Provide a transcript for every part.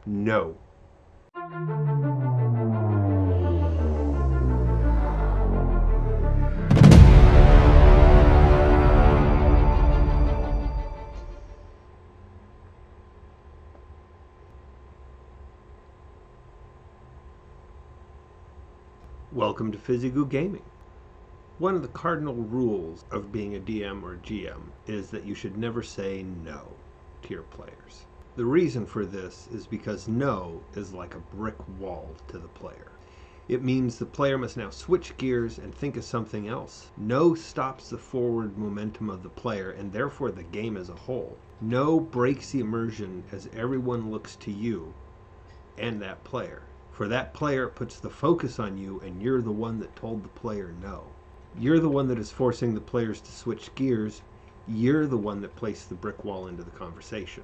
no. Welcome to Physical Gaming. One of the cardinal rules of being a DM or GM is that you should never say no to your players. The reason for this is because no is like a brick wall to the player. It means the player must now switch gears and think of something else. No stops the forward momentum of the player and therefore the game as a whole. No breaks the immersion as everyone looks to you and that player. For that player, it puts the focus on you, and you're the one that told the player no. You're the one that is forcing the players to switch gears. You're the one that placed the brick wall into the conversation.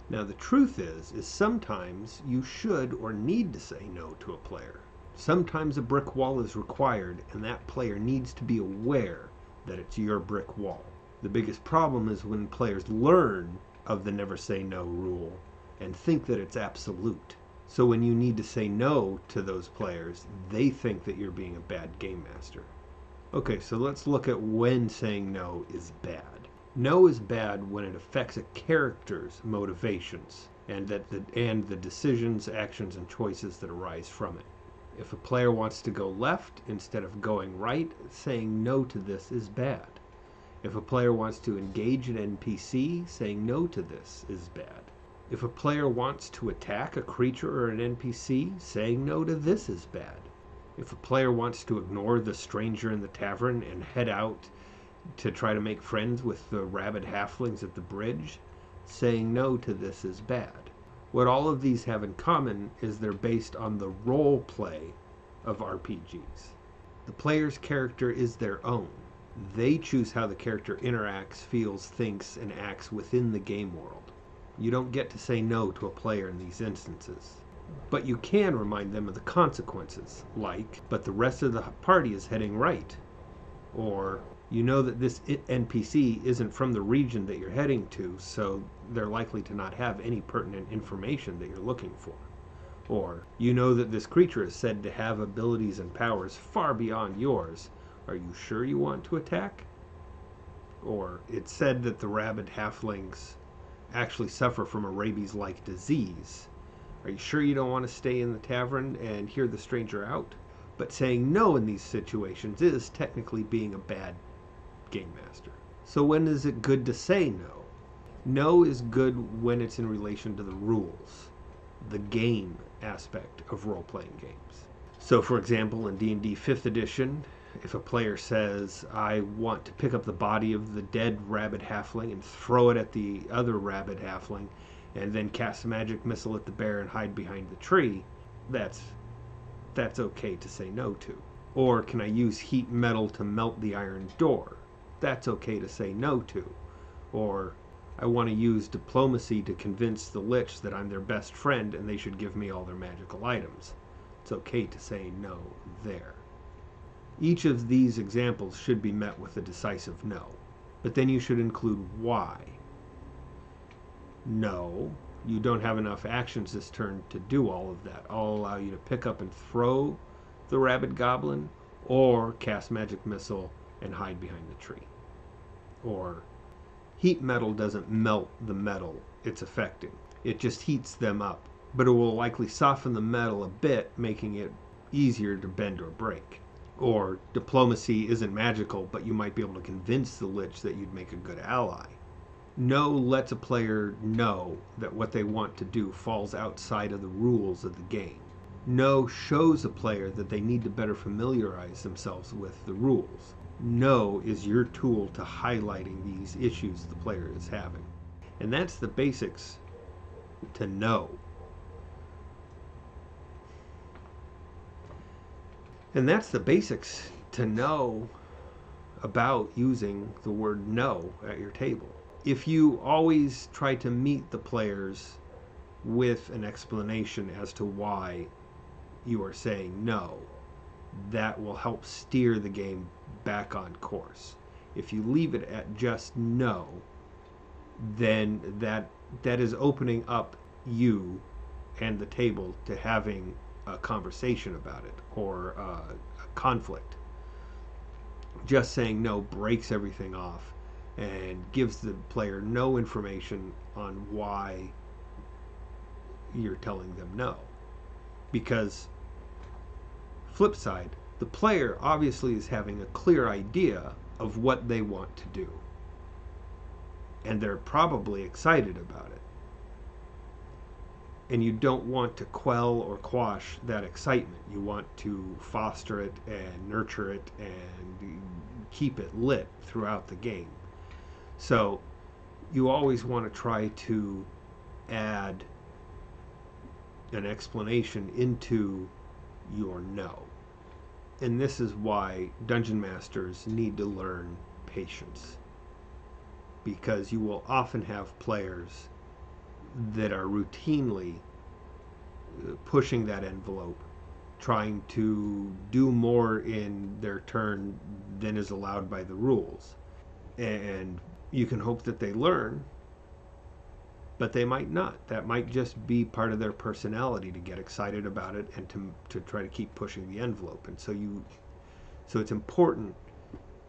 Now, the truth is sometimes you should or need to say no to a player. Sometimes a brick wall is required, and that player needs to be aware that it's your brick wall. The biggest problem is when players learn of the never say no rule and think that it's absolute. So when you need to say no to those players, they think that you're being a bad game master. Okay, so let's look at when saying no is bad. No is bad when it affects a character's motivations and the decisions, actions, and choices that arise from it. If a player wants to go left instead of going right, saying no to this is bad. If a player wants to engage an NPC, saying no to this is bad. If a player wants to attack a creature or an NPC, saying no to this is bad. If a player wants to ignore the stranger in the tavern and head out to try to make friends with the rabid halflings at the bridge, saying no to this is bad. What all of these have in common is they're based on the role play of RPGs. The player's character is their own. They choose how the character interacts, feels, thinks, and acts within the game world. You don't get to say no to a player in these instances. But you can remind them of the consequences, like, but the rest of the party is heading right. Or, you know that this NPC isn't from the region that you're heading to, so they're likely to not have any pertinent information that you're looking for. Or, you know that this creature is said to have abilities and powers far beyond yours. Are you sure you want to attack? Or, it's said that the rabid halflings actually suffer from a rabies-like disease. Are you sure you don't want to stay in the tavern and hear the stranger out? But saying no in these situations is technically being a bad game master. So when is it good to say no? No is good when it's in relation to the rules, the game aspect of role-playing games. So for example, in D&D 5th edition, if a player says, I want to pick up the body of the dead rabid halfling and throw it at the other rabid halfling, and then cast a magic missile at the bear and hide behind the tree, that's okay to say no to. Or can I use heat metal to melt the iron door? That's okay to say no to. Or I want to use diplomacy to convince the lich that I'm their best friend and they should give me all their magical items. It's okay to say no there. Each of these examples should be met with a decisive no. But then you should include why. No, you don't have enough actions this turn to do all of that. I'll allow you to pick up and throw the rabid goblin, or cast magic missile and hide behind the tree. Or heat metal doesn't melt the metal it's affecting. It just heats them up, but it will likely soften the metal a bit, making it easier to bend or break. Or diplomacy isn't magical, but you might be able to convince the lich that you'd make a good ally. No lets a player know that what they want to do falls outside of the rules of the game. No shows a player that they need to better familiarize themselves with the rules. No is your tool to highlighting these issues the player is having. And that's the basics to no. And that's the basics to know about using the word no at your table. If you always try to meet the players with an explanation as to why you are saying no, that will help steer the game back on course. If you leave it at just no, then that is opening up you and the table to having a conversation about it or a conflict. Just saying no breaks everything off and gives the player no information on why you're telling them no. Because, flip side, the player obviously is having a clear idea of what they want to do. And they're probably excited about it. And you don't want to quell or quash that excitement. You want to foster it and nurture it and keep it lit throughout the game. So you always want to try to add an explanation into your no. And this is why dungeon masters need to learn patience. Because you will often have players that are routinely pushing that envelope, trying to do more in their turn than is allowed by the rules. And you can hope that they learn, but they might not. That might just be part of their personality to get excited about it and to try to keep pushing the envelope. And so it's important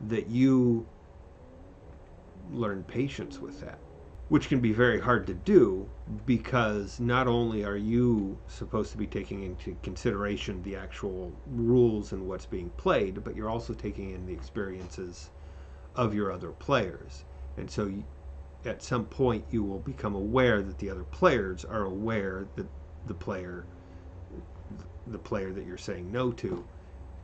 that you learn patience with that, which can be very hard to do because not only are you supposed to be taking into consideration the actual rules and what's being played, but you're also taking in the experiences of your other players. And so at some point you will become aware that the other players are aware that the player that you're saying no to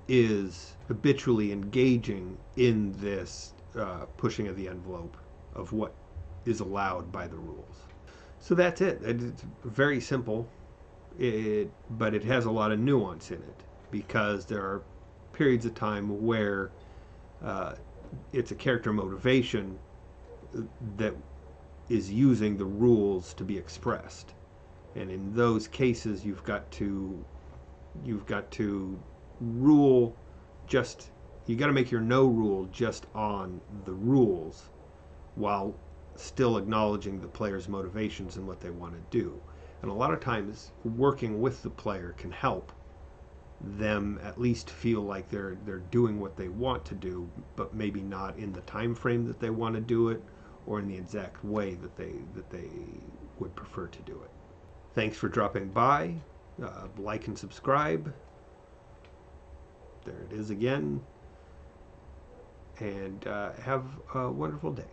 is habitually engaging in this pushing of the envelope of what is allowed by the rules. So that's it. It's very simple, but it has a lot of nuance in it because there are periods of time where it's a character motivation that is using the rules to be expressed, and in those cases you've got to rule just, you got to make your no rule just on the rules while still acknowledging the player's motivations and what they want to do. And a lot of times working with the player can help them at least feel like they're doing what they want to do, but maybe not in the time frame that they want to do it or in the exact way that they would prefer to do it. Thanks for dropping by. Like and subscribe. There it is again. And have a wonderful day.